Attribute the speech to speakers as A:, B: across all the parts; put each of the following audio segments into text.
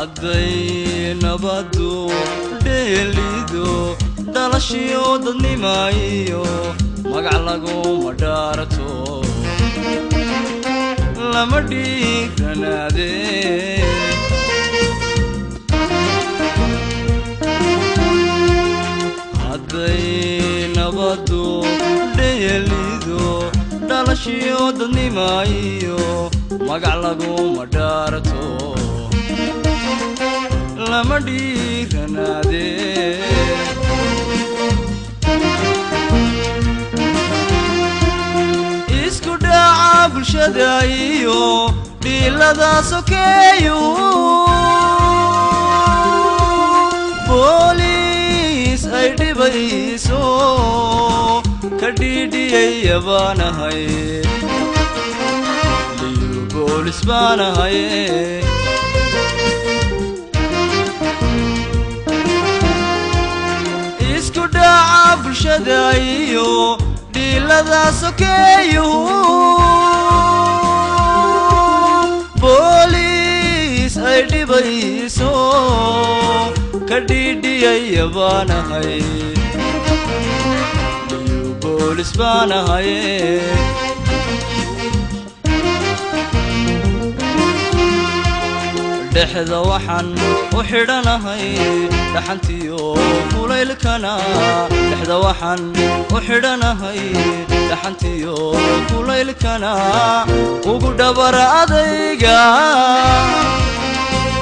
A: hadday nabadu dheelido dhalashiyo dadnimaayo magac laguma dhaarto lama dhiiranaade hadday nabadu dheelido dhalashiyo dadnimaayo magac laguma dhaarto lama dhiiranaade isku dhaca bulshada iyo dhilada sokeeyo booliis ay dhibayso ka dhiidhiyaya baanahay liyu boolis baanahay bulshada iyo dhilada sokeeyo booliis ay dhibayso ka dhiidhiyaya baanahay liyu boolis baanahay dhexda waxaan u xidhanahay dhaxantiyo kulaylkana dhexda waxaan u xidhanahay dhaxantiyo kulaylkana ugu dhabar adayga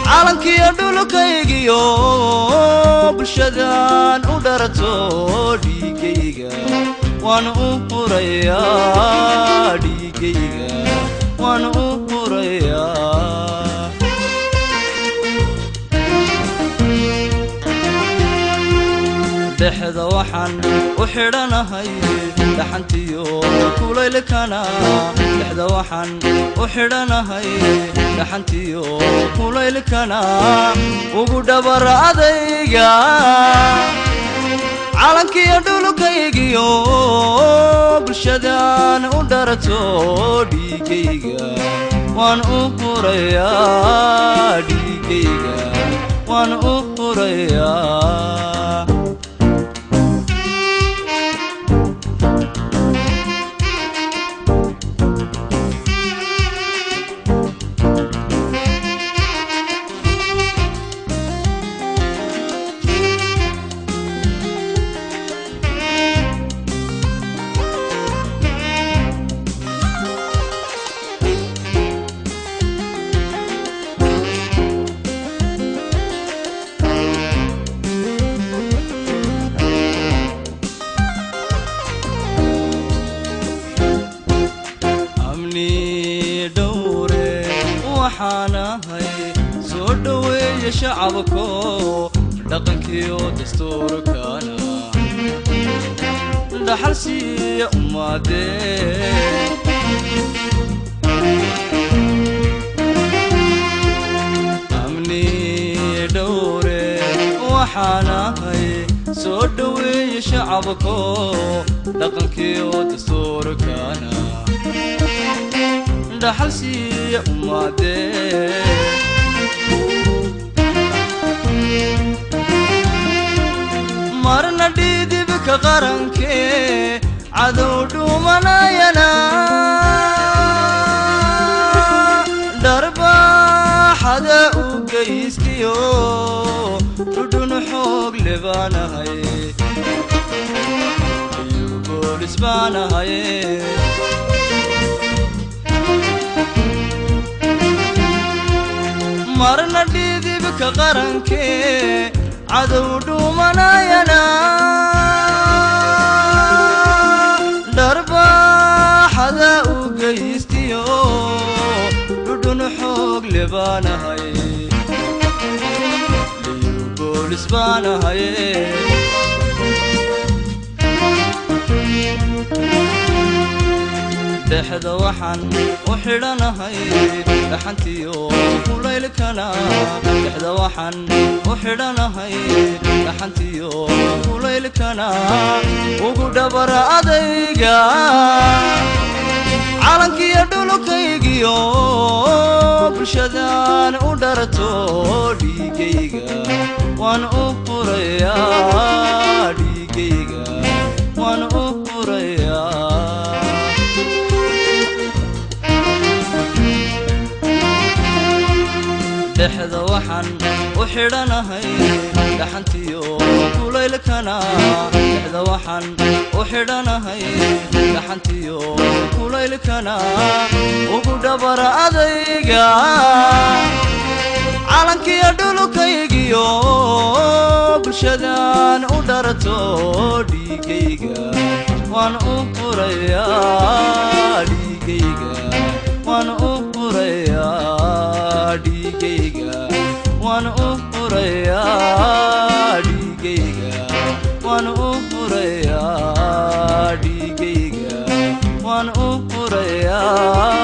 A: calankiyo dhulkaygiyo bulshadan u dharato dhiigayga waan u hurayaa dhiigayga waan u hurayaa dhexda waxaan u xidhanahay dhaxantiyo kulaylkana dhexda waxaan u xidhanahay dhaxantiyo kulaylkana ugu dhabar adayga calankiyo dhulkaygiyo bulshadan u dharato dhiigayga waan u hurayaa dhiigayga waan u hurayaa waxaanahay soo dhaweeya shacabko dhaqankiyo dastuurkana dhaxal siiya ummadee amni dhowre waxaanahay soo dhaweeya shacabko dhaqankiyo dastuurkana dhaxal siiya ummadee marna dhidibka qarankee cadow dhumanayana dharbaaxada u geystiyo dhudhun xoog le baanahay liyu boolis baanahay marna dhidibka qarankee cadow dhumanayana dharbaaxada u geystiyo dhudhun xoog le baanahay liyu boolis baanahay dhexda waxaan u xidhanahay dhaxantiyo kulaylkana dhexda waxaan u xidhanahay dhaxantiyo kulaylkana ugu dhabar adayga calankiyo dhulkaygiyo bulshadan u dharato waan u hurayaa dhiigayga waan u hurayaa dhexda waxaan u xidhanahay dhaxantiyo kulaylkana dhexda waxaan u xidhanahay dhaxantiyo kulaylkana ugu dhabara adayga calankiyo dhulkaygiyo bulshadan u dharto dhiigayga waan u hurayaa dhiigayga waan u hurayaa dhiigayga waan u hurayaa dhiigayga waan u hurayaa dhiigayga waan u hurayaa